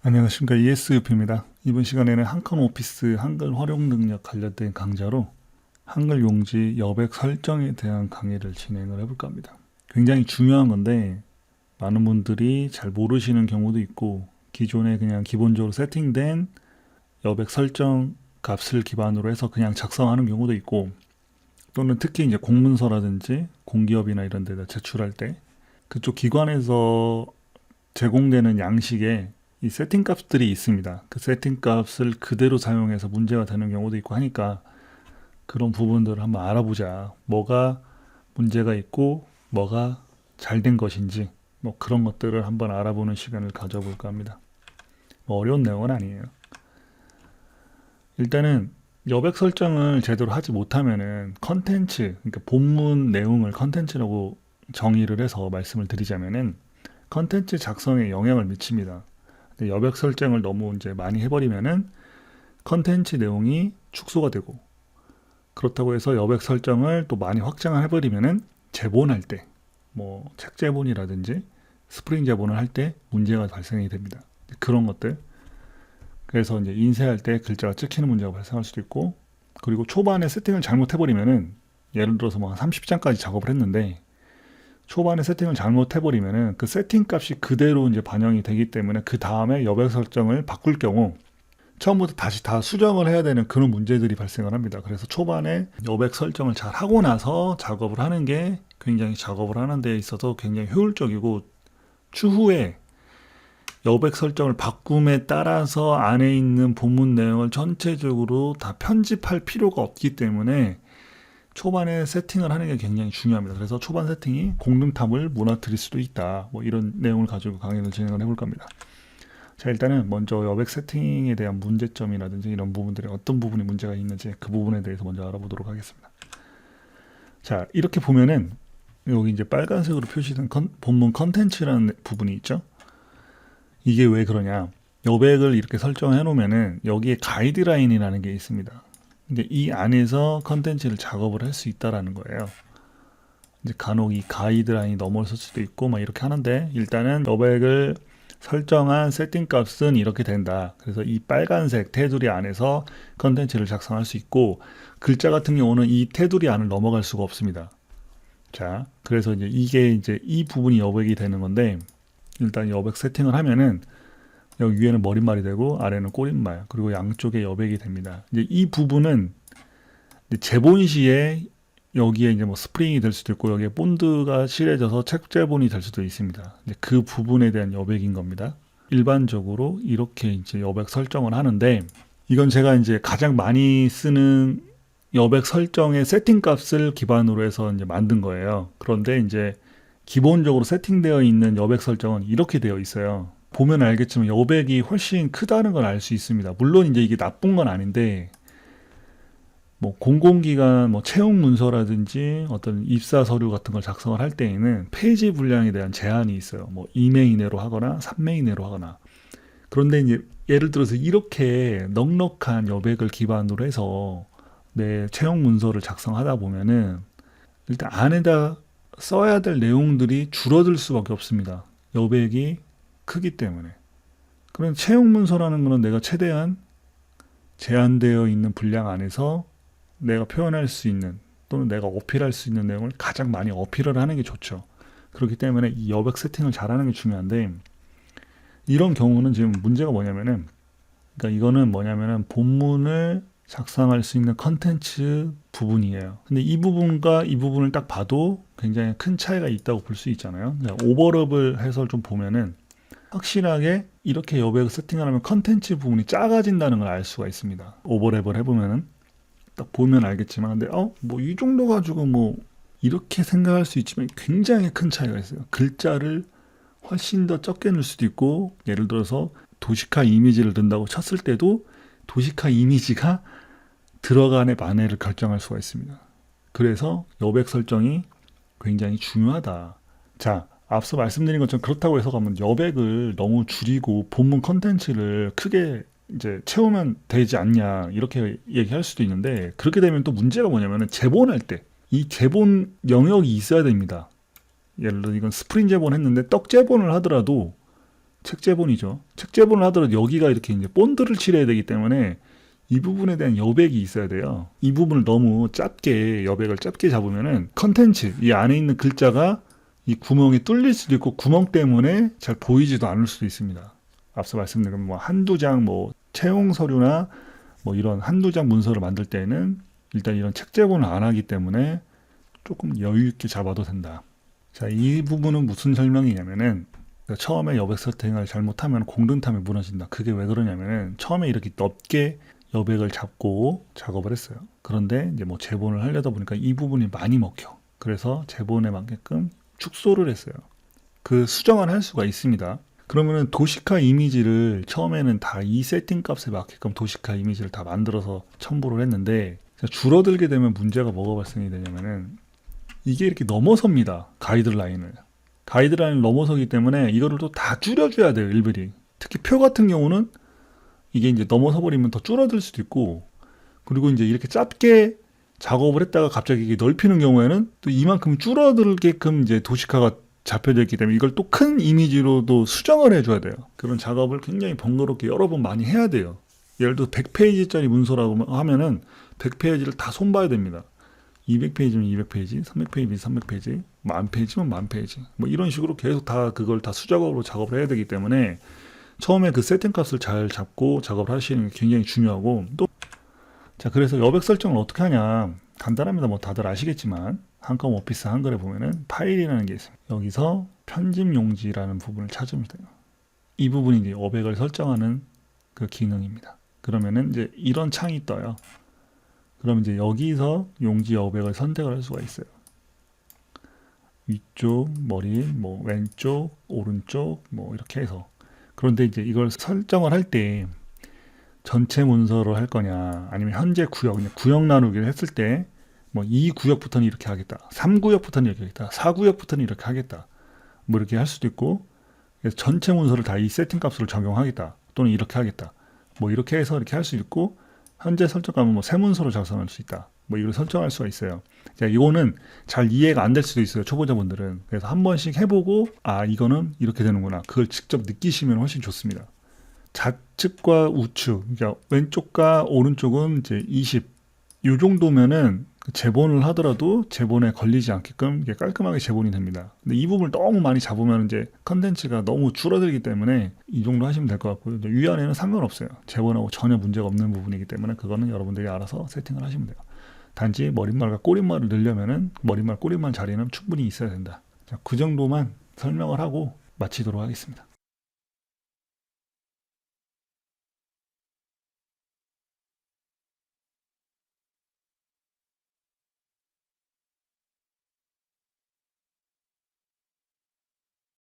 안녕하십니까. ESUP입니다. 이번 시간에는 한컨 오피스 한글 활용 능력 관련된 강좌로 한글 용지 여백 설정에 대한 강의를 진행을 해볼까 합니다. 굉장히 중요한 건데 많은 분들이 잘 모르시는 경우도 있고 기존에 그냥 기본적으로 세팅된 여백 설정 값을 기반으로 해서 그냥 작성하는 경우도 있고 또는 특히 이제 공문서라든지 공기업이나 이런 데다 제출할 때 그쪽 기관에서 제공되는 양식에 이 세팅 값들이 있습니다. 그 세팅 값을 그대로 사용해서 문제가 되는 경우도 있고 하니까 그런 부분들을 한번 알아보자. 뭐가 문제가 있고 뭐가 잘 된 것인지 뭐 그런 것들을 한번 알아보는 시간을 가져볼까 합니다. 뭐 어려운 내용은 아니에요. 일단은 여백 설정을 제대로 하지 못하면은 컨텐츠, 그러니까 본문 내용을 컨텐츠라고 정의를 해서 말씀을 드리자면은 컨텐츠 작성에 영향을 미칩니다. 근데 여백 설정을 너무 이제 많이 해버리면은 컨텐츠 내용이 축소가 되고 그렇다고 해서 여백 설정을 또 많이 확장을 해버리면은 제본할 때, 뭐 책 제본이라든지 스프링 제본을 할 때 문제가 발생이 됩니다. 그런 것들. 그래서 이제 인쇄할 때 글자가 찍히는 문제가 발생할 수도 있고, 그리고 초반에 세팅을 잘못해버리면은 예를 들어서 뭐 한 30장까지 작업을 했는데 초반에 세팅을 잘못해버리면은 그 세팅 값이 그대로 이제 반영이 되기 때문에 그 다음에 여백 설정을 바꿀 경우 처음부터 다시 다 수정을 해야 되는 그런 문제들이 발생을 합니다. 그래서 초반에 여백 설정을 잘 하고 나서 작업을 하는 게 굉장히 작업을 하는 데 있어서 굉장히 효율적이고, 추후에 여백 설정을 바꿈에 따라서 안에 있는 본문 내용을 전체적으로 다 편집할 필요가 없기 때문에 초반에 세팅을 하는 게 굉장히 중요합니다. 그래서 초반 세팅이 공든탑을 무너뜨릴 수도 있다. 뭐 이런 내용을 가지고 강의를 진행을 해볼 겁니다. 자, 일단은 먼저 여백 세팅에 대한 문제점이라든지 이런 부분들이 어떤 부분이 문제가 있는지 그 부분에 대해서 먼저 알아보도록 하겠습니다. 자, 이렇게 보면은 여기 이제 빨간색으로 표시된 본문 컨텐츠라는 부분이 있죠. 이게 왜 그러냐? 여백을 이렇게 설정해 놓으면은 여기에 가이드라인이라는 게 있습니다. 이제 이 안에서 컨텐츠를 작업을 할 수 있다라는 거예요. 이제 간혹 이 가이드라인이 넘어설 수도 있고 막 이렇게 하는데, 일단은 여백을 설정한 세팅 값은 이렇게 된다. 그래서 이 빨간색 테두리 안에서 컨텐츠를 작성할 수 있고, 글자 같은 경우는 이 테두리 안을 넘어갈 수가 없습니다. 자, 그래서 이제 이게 이제 이 부분이 여백이 되는 건데, 일단 여백 세팅을 하면은 여기 위에는 머릿말이 되고 아래는 꼬릿말, 그리고 양쪽에 여백이 됩니다. 이제 이 부분은 이제 제본 시에 여기에 이제 뭐 스프링이 될 수도 있고 여기에 본드가 칠해져서 책 제본이 될 수도 있습니다. 이제 그 부분에 대한 여백인 겁니다. 일반적으로 이렇게 이제 여백 설정을 하는데, 이건 제가 이제 가장 많이 쓰는 여백 설정의 세팅 값을 기반으로 해서 이제 만든 거예요. 그런데 이제 기본적으로 세팅되어 있는 여백 설정은 이렇게 되어 있어요. 보면 알겠지만 여백이 훨씬 크다는 걸 알 수 있습니다. 물론 이제 이게 나쁜 건 아닌데, 뭐 공공기관 뭐 채용 문서라든지 어떤 입사 서류 같은 걸 작성을 할 때에는 페이지 분량에 대한 제한이 있어요. 뭐 2매 이내로 하거나 3매 이내로 하거나. 그런데 이제 예를 들어서 이렇게 넉넉한 여백을 기반으로 해서 내 채용 문서를 작성하다 보면은 일단 안에다 써야 될 내용들이 줄어들 수밖에 없습니다. 여백이 크기 때문에. 그런 채용 문서라는 거는 내가 최대한 제한되어 있는 분량 안에서 내가 표현할 수 있는 또는 내가 어필할 수 있는 내용을 가장 많이 어필을 하는 게 좋죠. 그렇기 때문에 이 여백 세팅을 잘하는 게 중요한데, 이런 경우는 지금 문제가 뭐냐면은, 그러니까 이거는 뭐냐면은 본문을 작성할 수 있는 컨텐츠 부분이에요. 근데 이 부분과 이 부분을 딱 봐도 굉장히 큰 차이가 있다고 볼 수 있잖아요. 오버랩을 해서 좀 보면은 확실하게 이렇게 여백 세팅을 하면 컨텐츠 부분이 작아진다는 걸 알 수가 있습니다. 오버랩을 해보면은 딱 보면 알겠지만, 근데 뭐 이 정도 가지고 뭐 이렇게 생각할 수 있지만 굉장히 큰 차이가 있어요. 글자를 훨씬 더 적게 넣을 수도 있고, 예를 들어서 도시카 이미지를 넣는다고 쳤을 때도 도시카 이미지가 들어간의 만회를 결정할 수가 있습니다. 그래서 여백 설정이 굉장히 중요하다. 자, 앞서 말씀드린 것처럼 그렇다고 해서 가면 여백을 너무 줄이고 본문 컨텐츠를 크게 이제 채우면 되지 않냐 이렇게 얘기할 수도 있는데, 그렇게 되면 또 문제가 뭐냐면은 제본할 때 이 제본 영역이 있어야 됩니다. 예를 들어 이건 스프링 제본 했는데 떡 제본을 하더라도 책제본이죠. 책제본을 하더라도 여기가 이렇게 이제 본드를 칠해야 되기 때문에 이 부분에 대한 여백이 있어야 돼요. 이 부분을 너무 짧게, 여백을 짧게 잡으면은 컨텐츠, 이 안에 있는 글자가 이 구멍이 뚫릴 수도 있고 구멍 때문에 잘 보이지도 않을 수도 있습니다. 앞서 말씀드린 뭐 한두 장 뭐 채용 서류나 뭐 이런 한두 장 문서를 만들 때는 일단 이런 책제본을 안 하기 때문에 조금 여유 있게 잡아도 된다. 자, 이 부분은 무슨 설명이냐면은 처음에 여백 세팅을 잘못하면 공든탑이 무너진다. 그게 왜 그러냐면은 처음에 이렇게 넓게 여백을 잡고 작업을 했어요. 그런데 이제 뭐 재본을 하려다 보니까 이 부분이 많이 먹혀. 그래서 재본에 맞게끔 축소를 했어요. 그 수정을 할 수가 있습니다. 그러면은 도시카 이미지를 처음에는 다 이 세팅 값에 맞게끔 도시카 이미지를 다 만들어서 첨부를 했는데 줄어들게 되면 문제가 뭐가 발생이 되냐면은 이게 이렇게 넘어섭니다. 가이드라인을. 가이드라인을 넘어서기 때문에 이거를 또 다 줄여줘야 돼요, 일일이. 특히 표 같은 경우는 이게 이제 넘어서 버리면 더 줄어들 수도 있고, 그리고 이제 이렇게 짧게 작업을 했다가 갑자기 이게 넓히는 경우에는 또 이만큼 줄어들게끔 이제 도시카가 잡혀져 있기 때문에 이걸 또 큰 이미지로도 수정을 해줘야 돼요. 그런 작업을 굉장히 번거롭게 여러 번 많이 해야 돼요. 예를 들어 100페이지짜리 문서라고 하면은 100페이지를 다 손봐야 됩니다. 200페이지면 200페이지, 300페이지면 300페이지, 1000페이지면 1000페이지. 뭐 이런 식으로 계속 다 그걸 다 수작업으로 작업을 해야 되기 때문에 처음에 그 세팅 값을 잘 잡고 작업을 하시는 게 굉장히 중요하고 또 자, 그래서 여백 설정을 어떻게 하냐. 간단합니다. 뭐 다들 아시겠지만 한컴 오피스 한글에 보면은 파일이라는 게 있습니다. 여기서 편집 용지라는 부분을 찾으면 돼요. 이 부분이 이제 여백을 설정하는 그 기능입니다. 그러면은 이제 이런 창이 떠요. 그럼 이제 여기서 용지 여백을 선택을 할 수가 있어요. 위쪽, 머리, 뭐 왼쪽, 오른쪽, 뭐 이렇게 해서. 그런데 이제 이걸 설정을 할 때 전체 문서로 할 거냐, 아니면 현재 구역, 구역 나누기를 했을 때 뭐 2구역부터는 이렇게 하겠다, 3구역부터는 이렇게 하겠다, 4구역부터는 이렇게 하겠다, 뭐 이렇게 할 수도 있고, 그래서 전체 문서를 다 이 세팅 값으로 적용하겠다, 또는 이렇게 하겠다, 뭐 이렇게 해서 이렇게 할 수 있고, 현재 설정값은 뭐 새 문서로 작성할 수 있다, 뭐 이걸 설정할 수가 있어요. 자, 이거는 잘 이해가 안 될 수도 있어요, 초보자분들은. 그래서 한 번씩 해보고, 아, 이거는 이렇게 되는구나, 그걸 직접 느끼시면 훨씬 좋습니다. 좌측과 우측, 그러니까 왼쪽과 오른쪽은 이제 20, 이 정도면은 재본을 하더라도 재본에 걸리지 않게끔 이게 깔끔하게 재본이 됩니다. 근데 이 부분을 너무 많이 잡으면 이제 컨텐츠가 너무 줄어들기 때문에 이 정도 하시면 될 것 같고요. 위안에는 상관없어요. 재본하고 전혀 문제가 없는 부분이기 때문에 그거는 여러분들이 알아서 세팅을 하시면 돼요. 단지 머릿말과 꼬릿말을 넣으려면은 머릿말, 꼬릿말 자리는 충분히 있어야 된다. 자, 그 정도만 설명을 하고 마치도록 하겠습니다.